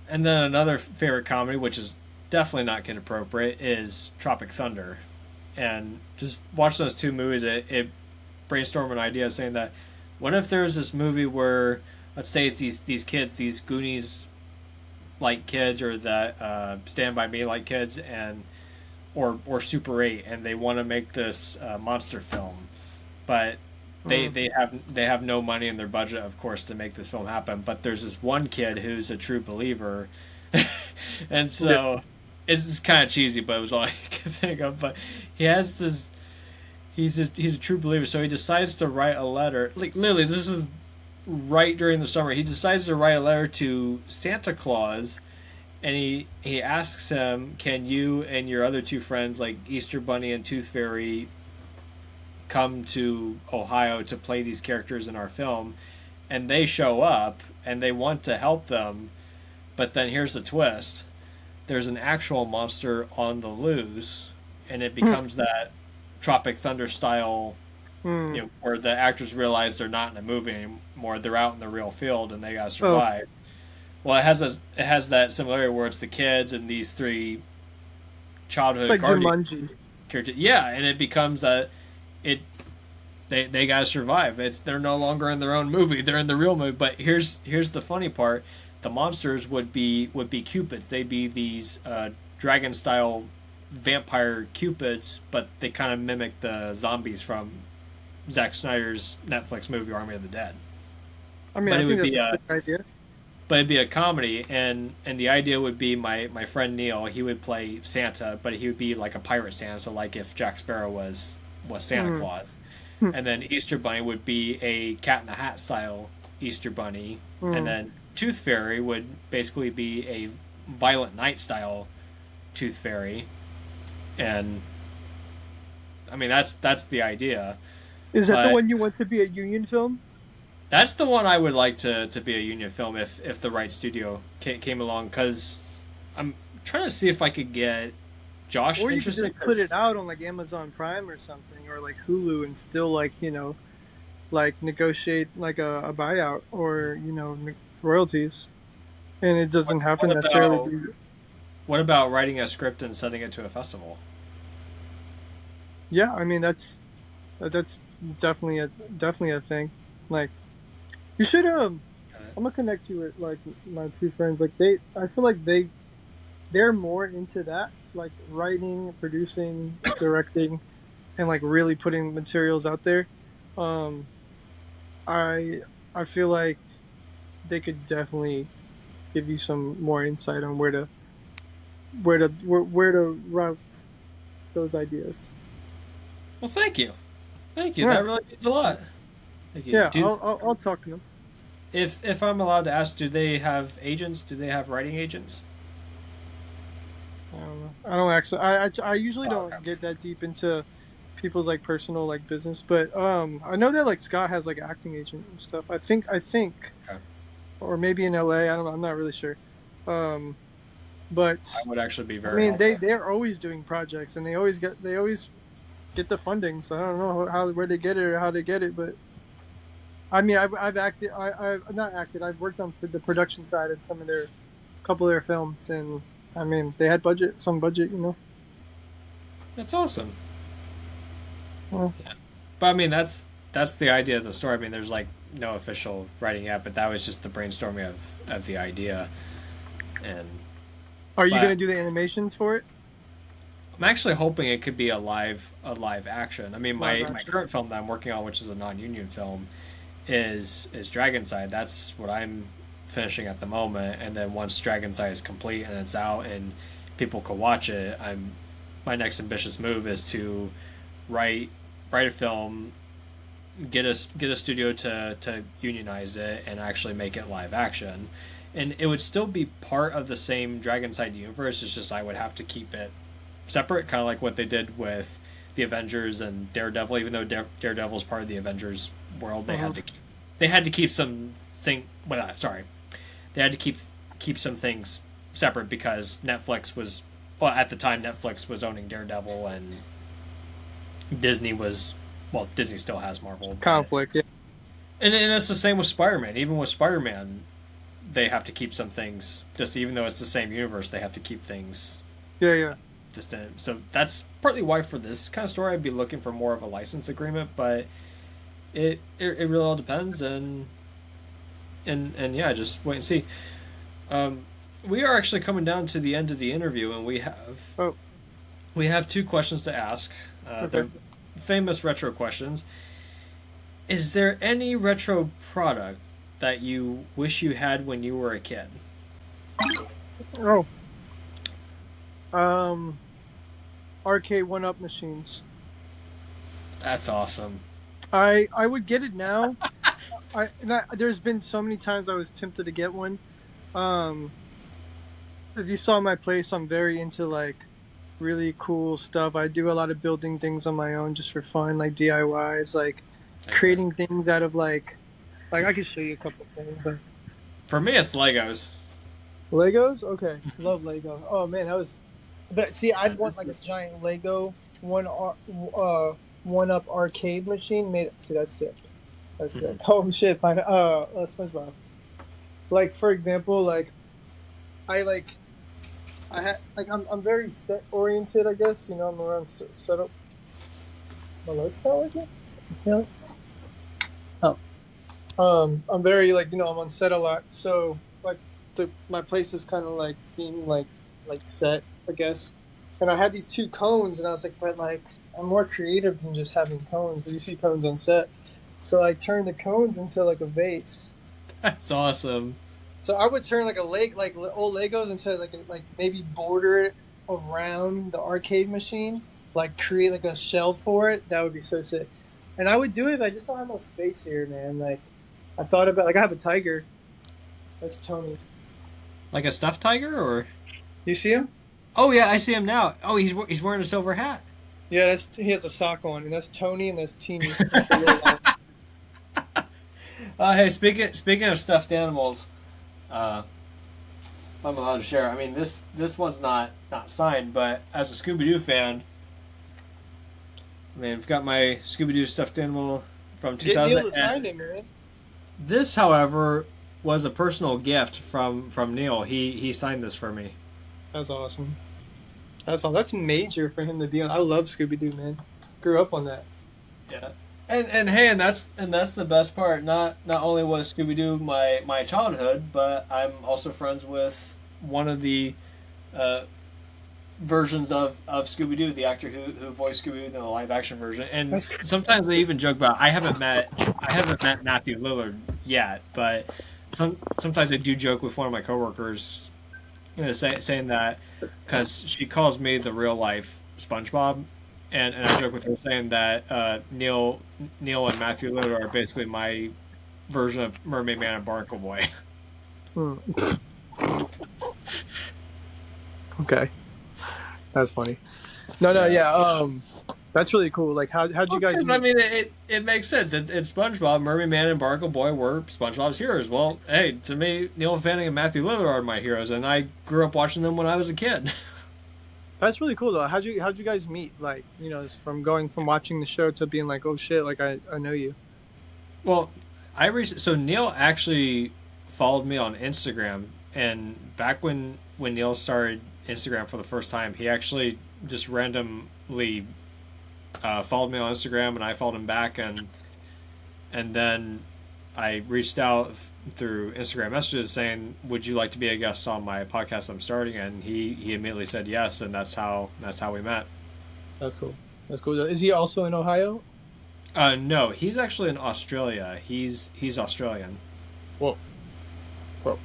And then another favorite comedy, which is definitely not kid appropriate, is Tropic Thunder. And just watch those two movies. It brainstormed an idea saying that what if there was this movie where, let's say it's these kids, these Goonies like kids, or that Stand By Me like kids, and or Super 8, and they want to make this monster film, but they have no money in their budget, of course, to make this film happen. But there's this one kid who's a true believer, and so it's kind of cheesy, but it was all I could think of. But he has this. He's a true believer, so he decides to write a letter. Like literally, this is right during the summer. He decides to write a letter to Santa Claus, and he asks him, "Can you and your other two friends, like Easter Bunny and Tooth Fairy, come to Ohio to play these characters in our film?" And they show up, and they want to help them, but then here's the twist: there's an actual monster on the loose, and it becomes that Tropic Thunder style, where the actors realize they're not in a movie anymore; they're out in the real field, and they gotta survive. Well, it has that similarity where it's the kids and these three childhood It's like guardian Jumanji. characters. Yeah, and it becomes that they gotta survive. They're no longer in their own movie; they're in the real movie. But here's the funny part: the monsters would be cupids. They'd be these dragon style vampire cupids, but they kind of mimic the zombies from Zack Snyder's Netflix movie Army of the Dead. I mean, But I it think would that's be a good idea. but it'd be a comedy, and the idea would be my friend Neil, he would play Santa, but he would be like a pirate Santa, so like if Jack Sparrow was Santa Claus. And then Easter Bunny would be a Cat in the Hat style Easter Bunny, and then Tooth Fairy would basically be a Violent Night style Tooth Fairy. And I mean that's the idea. Is that the But one you want to be a union film? that's the one I would like to be a union film if the right studio came along, because I'm trying to see if I could get Josh Or you could interested. just put it out on like Amazon Prime or something, or like Hulu, and still like like negotiate like a buyout or royalties, and it doesn't have to What necessarily about be. what about writing a script and sending it to a festival? Yeah, I mean that's definitely a thing. Like you should I'm gonna connect you with like my two friends. Like I feel like they're more into that, like writing, producing, directing, and like really putting materials out there. Um, I feel like they could definitely give you some more insight on where to route those ideas. Well, thank you. Thank you. Yeah. That really means a lot. Thank you. Yeah, I'll talk to them. If I'm allowed to ask, do they have agents? Do they have writing agents? I don't know. I don't actually. I usually don't Okay. get that deep into people's like personal like business, but I know that like Scott has like acting agent and stuff. I think, Okay. or maybe in LA. I don't know. I'm not really sure. But I would actually be I very mean, helpful. they're always doing projects, and they always get the funding. So I don't know where they get it or how they get it, but I mean, I've acted. I've not acted. I've worked on the production side of some of their couple of their films, and I mean, they had some budget, you know. That's awesome. Well, Yeah. But I mean, that's the idea of the story. I mean, there's like no official writing yet, but that was just the brainstorming of the idea. And are you but gonna do the animations for it? I'm actually hoping it could be a live action. I mean, Live my action. current film that I'm working on, which is a non-union film, is Dragonside. That's what I'm finishing at the moment. And then once Dragonside is complete and it's out and people can watch it, my next ambitious move is to write write a film, get a studio to unionize it and actually make it live action. And it would still be part of the same Dragonside universe. It's just I would have to keep it separate, kind of like what they did with the Avengers and Daredevil. Even though Daredevil is part of the Avengers world, they had to keep some thing. Well, sorry, they had to keep some things separate because Netflix was, well, at the time Netflix was owning Daredevil and Disney was, well, Disney still has Marvel, but, Conflict. Yeah. and it's the same with Spider-Man. Even with Spider-Man, they have to keep some things, just even though it's the same universe, they have to keep things Yeah. Yeah. distant. So that's partly why for this kind of story I'd be looking for more of a license agreement, but it really all depends, and yeah, just wait and see. We are actually coming down to the end of the interview, and Oh. we have two questions to ask. Okay. They're famous retro questions. Is there any retro product that you wish you had when you were a kid? Oh. Um. Arcade one-up machines. That's awesome. I would get it now. There's been so many times I was tempted to get one. Um, if you saw my place, I'm very into like really cool stuff. I do a lot of building things on my own just for fun, like DIYs, like Okay. creating things out of like I could show you a couple things. Like For me, it's Legos. Legos? Okay, love Lego. Oh man, that was. But see, I'd want like a giant Lego one up arcade machine made. See, that's sick. That's sick. Oh shit, SpongeBob. Like for example, I like I had like I'm very set oriented. I guess you know I'm around setup. My lights not working. Yeah. Oh. I'm very like I'm on set a lot, so like my place is kind of like themed like set, I guess. And I had these two cones, and I was like, but like I'm more creative than just having cones because you see cones on set. So I turned the cones into like a vase. That's awesome. So I would turn like old Legos into like maybe border it around the arcade machine, like create like a shelf for it. That would be so sick. And I would do it, but I just don't have no space here, man. Like I thought about like I have a tiger. That's Tony. Like a stuffed tiger, or? You see him? Oh yeah, I see him now. Oh, he's wearing a silver hat. Yeah, he has a sock on, and that's Tony, and that's Teeny. That's the little one. Hey, speaking of stuffed animals, uh, I'm allowed to share. I mean, this one's not signed, but as a Scooby Doo fan, I mean, I've got my Scooby Doo stuffed animal from Get 2000. Neil to sign it, man. This, however, was a personal gift from Neil. He signed this for me. That's awesome. That's all. That's major for him to be on. I love Scooby Doo, man. Grew up on that. Yeah. And hey, and that's the best part. Not only was Scooby Doo my childhood, but I'm also friends with one of the versions of Scooby Doo, the actor who voiced Scooby Doo in the live action version. And That's sometimes they even joke about I haven't met Matthew Lillard yet, but sometimes I do joke with one of my coworkers, saying that because she calls me the real life SpongeBob. And I joke with her saying that Neil and Matthew Lillard are basically my version of Mermaid Man and Barnacle Boy. Okay. That's funny. No, yeah. That's really cool. Like, how'd you guys? I mean, it makes sense. It's SpongeBob. Mermaid Man and Barnacle Boy were SpongeBob's heroes. Well, hey, to me, Neil Fanning and Matthew Lillard are my heroes, and I grew up watching them when I was a kid. That's really cool though. How'd you guys meet? Like, from going from watching the show to being like, oh shit, like I know you. Well, so Neil actually followed me on Instagram, and back when Neil started Instagram for the first time, he actually just randomly followed me on Instagram, and I followed him back, and then I reached out through Instagram messages saying, "Would you like to be a guest on my podcast I'm starting?" And he immediately said yes, and that's how we met. That's cool. That's cool. Is he also in Ohio? No, he's actually in Australia. He's Australian. Whoa. Whoa.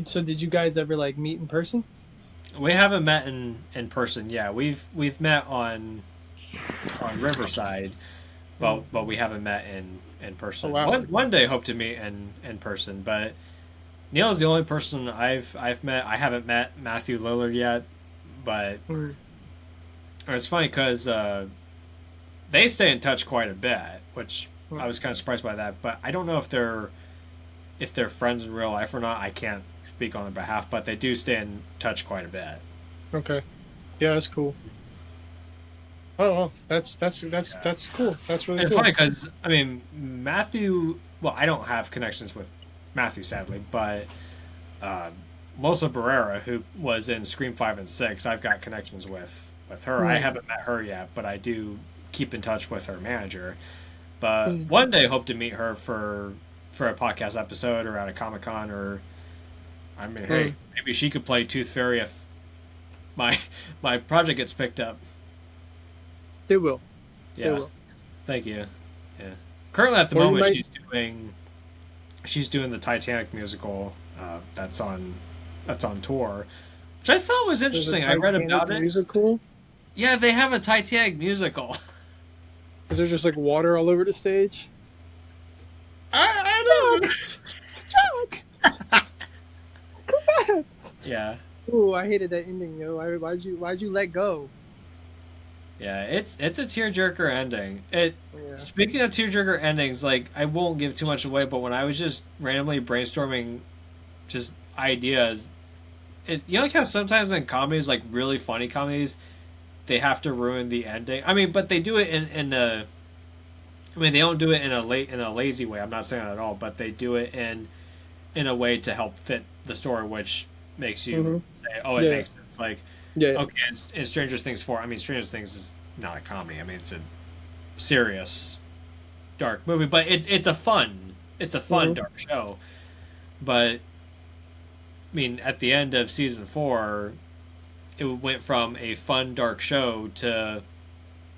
So did you guys ever like meet in person? We haven't met in person. Yeah, we've met on Riverside, but we haven't met in person. Oh, wow. One day hope to meet in person, but Neil is the only person I've met. I haven't met Matthew Lillard yet, but it's funny because they stay in touch quite a bit, which I was kind of surprised by that. But I don't know if they're friends in real life or not. I can't speak on their behalf, but they do stay in touch quite a bit. Okay. Yeah, that's cool. Oh, well, that's cool. That's really It's cool. funny because I mean Matthew. Well, I don't have connections with Matthew sadly, but Melissa Barrera, who was in Scream 5 and 6, I've got connections with her. I haven't met her yet, but I do keep in touch with her manager. But one day, hope to meet her for a podcast episode or at a Comic-Con, or I mean, hey, maybe she could play Tooth Fairy if my project gets picked up. They will. Yeah. They will. Thank you. Yeah. Currently, at the moment, she's doing the Titanic musical. That's on tour, which I thought was interesting. I read about it. Musical? Yeah, they have a Titanic musical. Is there just like water all over the stage? I don't know. Jack! Come back! Yeah. Ooh, I hated that ending, yo. Why'd you let go? Yeah, it's a tearjerker ending. Yeah. Speaking of tearjerker endings, like I won't give too much away, but when I was just randomly brainstorming just ideas, like how sometimes in comedies, like really funny comedies, they have to ruin the ending. I mean, but they do it in a. I mean, they don't do it in a lazy way. I'm not saying that at all, but they do it in a way to help fit the story, which makes you say, "Oh, it makes sense." Like, okay, in Stranger Things 4, I mean, Stranger Things is not a comedy. I mean, it's a serious, dark movie, but it's a fun dark show. But I mean, at the end of season 4, it went from a fun dark show to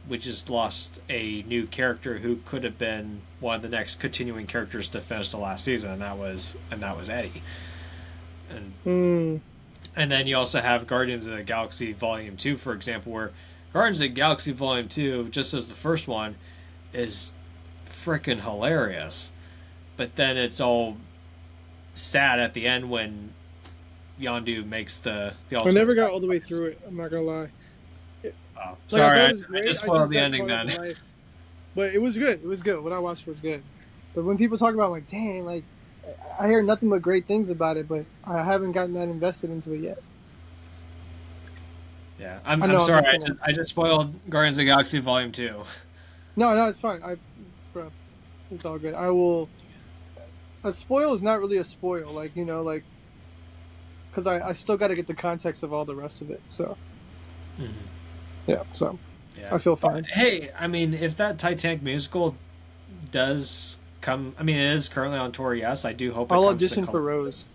we just lost a new character who could have been one of the next continuing characters to finish the last season, and that was Eddie. And then you also have Guardians of the Galaxy Volume 2, for example, where Guardians of the Galaxy Volume 2, just as the first one, is freaking hilarious. But then it's all sad at the end when Yondu makes the I never got all the way through it, I'm not gonna lie. Oh, sorry, I just spoiled the ending then. But it was good. It was good. What I watched was good. But when people talk about like, dang, like I hear nothing but great things about it, but I haven't gotten that invested into it yet. Yeah, I'm sorry. I just spoiled Guardians of the Galaxy Volume 2. No, it's fine. Bro, it's all good. I will. A spoil is not really a spoil, like because I still got to get the context of all the rest of it. So. Yeah, so I feel fine. But, hey, I mean, if that Titanic musical does come, I mean, it is currently on tour. Yes, I do hope. I'll audition for Rose.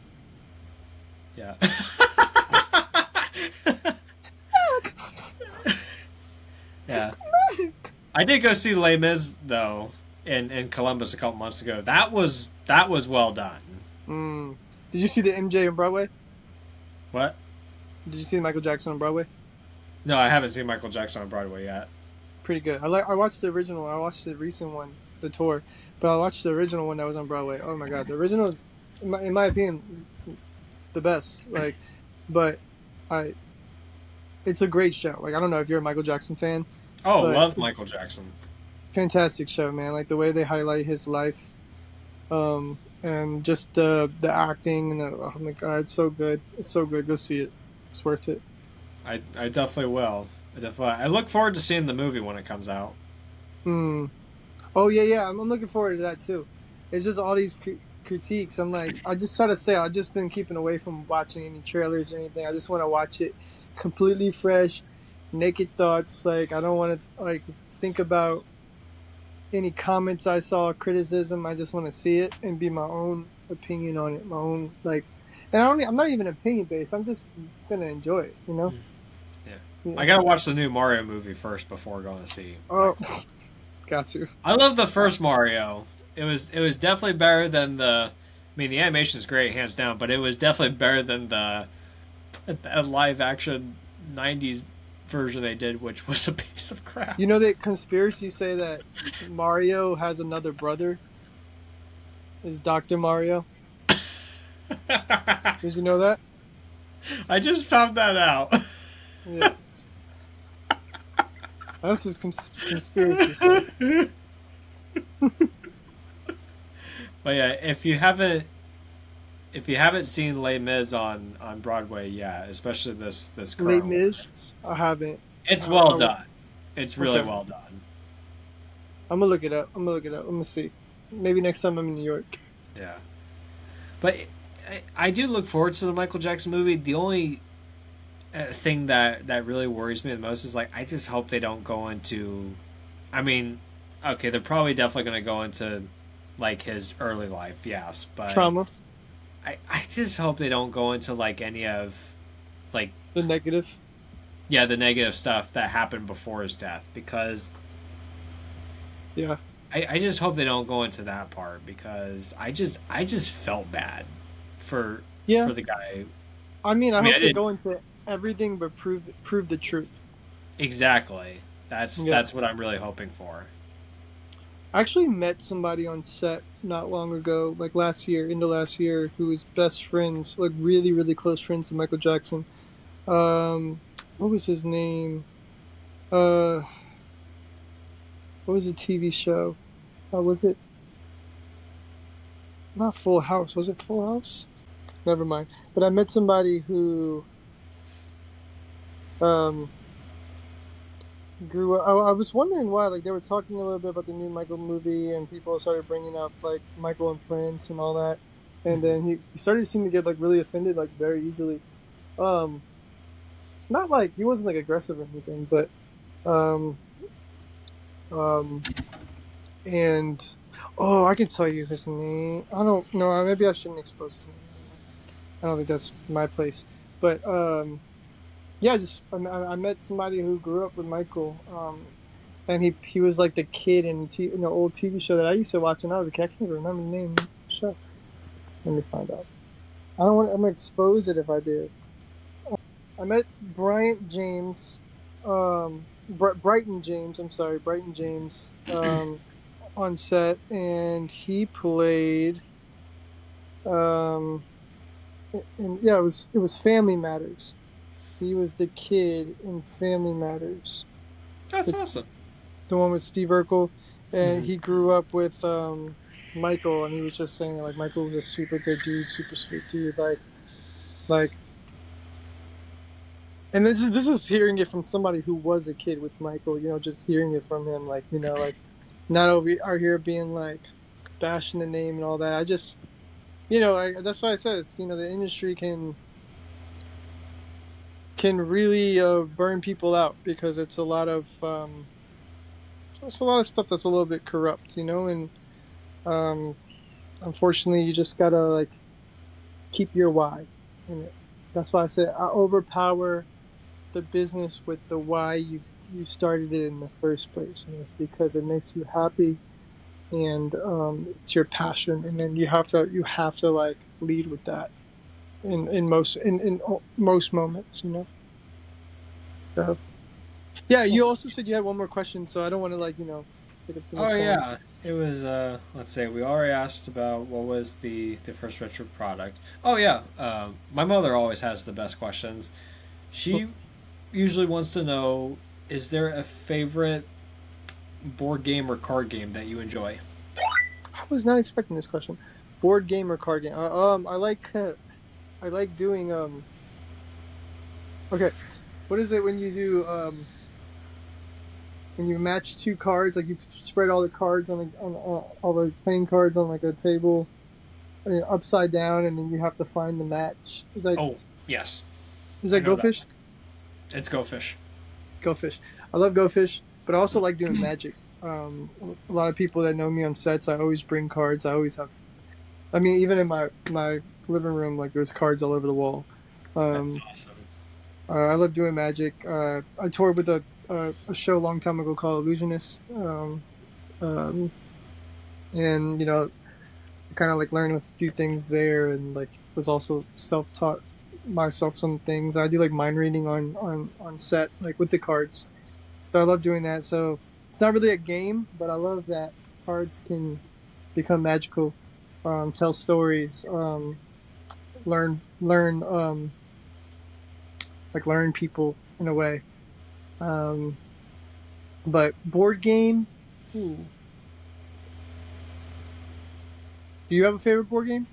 Yeah. Yeah. I did go see Les Mis though in Columbus a couple months ago. That was well done. Did you see the MJ on Broadway? What? Did you see Michael Jackson on Broadway? No, I haven't seen Michael Jackson on Broadway yet. Pretty good. I watched the original. I watched the recent one, the tour, but I watched the original one that was on Broadway. Oh my god, the original is, in my opinion, the best. Like, but it's a great show. Like, I don't know if you're a Michael Jackson fan. Oh, love Michael Jackson. Fantastic show, man. Like the way they highlight his life, and just the acting and oh my god, it's so good. It's so good. Go see it. It's worth it. I definitely will. I look forward to seeing the movie when it comes out. Hmm. Oh yeah. I'm looking forward to that too. It's just all these critiques. I'm like, I just try to say, I've just been keeping away from watching any trailers or anything. I just want to watch it completely fresh, naked thoughts. Like I don't want to like think about any comments I saw, criticism. I just want to see it and be my own opinion on it, my own like. And I'm not even opinion based. I'm just gonna enjoy it. You know. Yeah. Yeah. I gotta watch the new Mario movie first before going to see. Oh, got to. I love the first Mario. It was definitely better than the. I mean, the animation is great, hands down, but it was definitely better than the live action '90s version they did, which was a piece of crap. You know that conspiracy say that Mario has another brother. Is Dr. Mario? Did you know that? I just found that out. Yeah. That's just conspiracy stuff. But yeah, if you haven't seen Les Mis on Broadway yet, especially this current Les one, Mis? I haven't. it's well done. It's really Okay. well done. I'm gonna look it up. I'm gonna see. Maybe next time I'm in New York. Yeah, but I do look forward to the Michael Jackson movie. The only thing that really worries me the most is like I just hope they don't go into. I mean, okay, they're probably definitely going to go into like his early life, yes, but Trauma. I just hope they don't go into like any of like The negative. the negative stuff that happened before his death because Yeah. I just hope they don't go into that part because I just felt bad for Yeah. the guy. I mean, I hope they didn't- go into everything but prove the truth. Exactly. That's Yeah. that's what I'm really hoping for. I actually met somebody on set not long ago, like into last year, who was best friends, like really, really close friends to Michael Jackson. What was his name? What was the TV show? Was it not Full House? Was it Full House? Never mind. But I met somebody who grew up. I was wondering why. Like they were talking a little bit about the new Michael movie, and people started bringing up like Michael and Prince and all that. And then he started to seem to get like really offended like very easily. Not like he wasn't like aggressive or anything, but and oh, I can tell you his name. I don't know. Maybe I shouldn't expose his name. I don't think that's my place. But yeah, just I met somebody who grew up with Michael, and he was like the kid in an old TV show that I used to watch when I was a kid. I can't even remember the name of the show. Let me find out. I don't want. I'm gonna expose it if I did. I met Bryant James, Brighton James. I'm sorry, Brighton James, on set, and he played. And yeah, it was Family Matters. He was the kid in Family Matters. That's It's awesome. the one with Steve Urkel, and Mhm. he grew up with Michael, and he was just saying like Michael was a super good dude, super sweet dude, like. And this is hearing it from somebody who was a kid with Michael, just hearing it from him, like like not over here being like bashing the name and all that. I just, that's why I said it's the industry can really burn people out because it's a lot of stuff that's a little bit corrupt, and unfortunately you just gotta like keep your why in it. That's why I said I overpower the business with the why you started it in the first place, and it's because it makes you happy and it's your passion, and then you have to like lead with that in most moments, So, yeah, you also said you had one more question, so I don't want to like take up too much Oh time. yeah, it was. Let's say we already asked about what was the first retro product. Oh yeah, my mother always has the best questions. She usually wants to know: is there a favorite board game or card game that you enjoy? I was not expecting this question. Board game or card game? I like doing Okay. what is it when you do when you match two cards? Like you spread all the cards on all the playing cards on like a table, upside down, and then you have to find the match. Is that? Oh, yes. Is that Go Fish? It's Go Fish. Go Fish. I love Go Fish, but I also like doing Magic. A lot of people that know me on sets, I always bring cards. I always have. I mean, even in my living room, like there's cards all over the wall. That's awesome. I love doing Magic. I toured with a show a long time ago called Illusionist, and you know, kind of like learned a few things there, and like was also self-taught myself some things. I do like mind reading on set, like with the cards. So I love doing that. So it's not really a game, but I love that cards can become magical, tell stories, learn people in a way. But board game. Ooh. Do you have a favorite board game?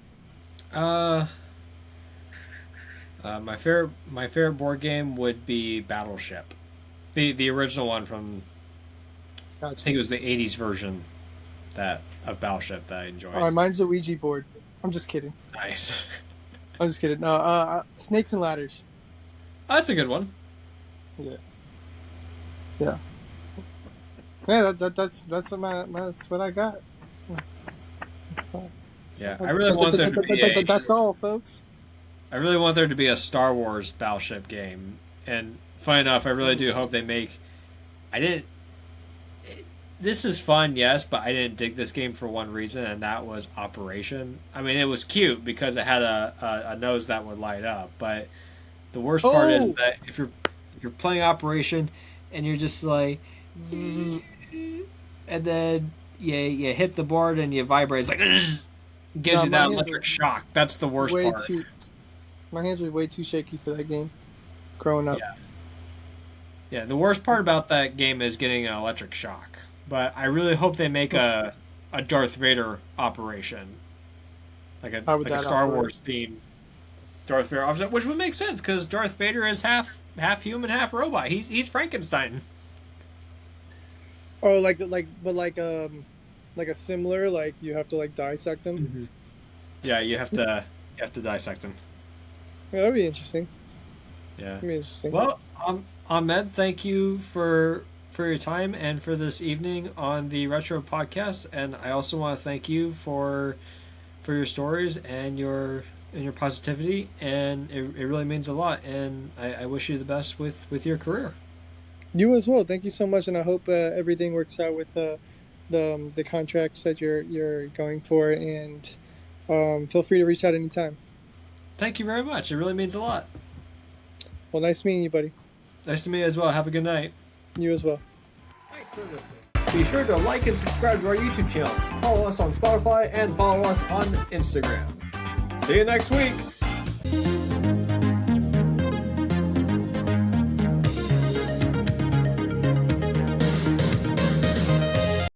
My favorite board game would be Battleship, the original one from. Gotcha. I think it was the '80s version of Battleship that I enjoyed. All right, mine's the Ouija board. I'm just kidding. Nice. I'm just kidding. No, Snakes and Ladders. That's a good one. Yeah. Yeah. Yeah. That's what I got. That's all. Yeah, I really want there to be That's all, folks. I really want there to be a Star Wars Battleship game, and funny enough, I really do hope they make. This is fun, yes, but I didn't dig this game for one reason, and that was Operation. I mean, it was cute because it had a nose that would light up, but the worst part is that if you're playing Operation, and you're just like, and then you hit the board and you vibrate, it's like gives you that electric shock. That's the worst part. My hands were way too shaky for that game growing up. Yeah, the worst part about that game is getting an electric shock. But I really hope they make a Darth Vader Operation. Like a Star Wars themed Darth Vader Operation, which would make sense because Darth Vader is half human, half robot. He's Frankenstein. Oh, like a similar, like you have to like dissect them. Mm-hmm. Yeah, you have to dissect them. Yeah, that'd be interesting. Yeah, that'd be interesting. Well, Ahmed, thank you for your time and for this evening on the Retro Podcast, and I also want to thank you for your stories and your positivity, and it really means a lot. And I wish you the best with your career. You as well. Thank you so much, and I hope everything works out with the contracts that you're going for, and feel free to reach out anytime. Thank you very much. It really means a lot. Well, nice meeting you, buddy. Nice to meet you as well. Have a good night. You as well. Thanks for listening. Be sure to like and subscribe to our YouTube channel. Follow us on Spotify and follow us on Instagram. See you next week.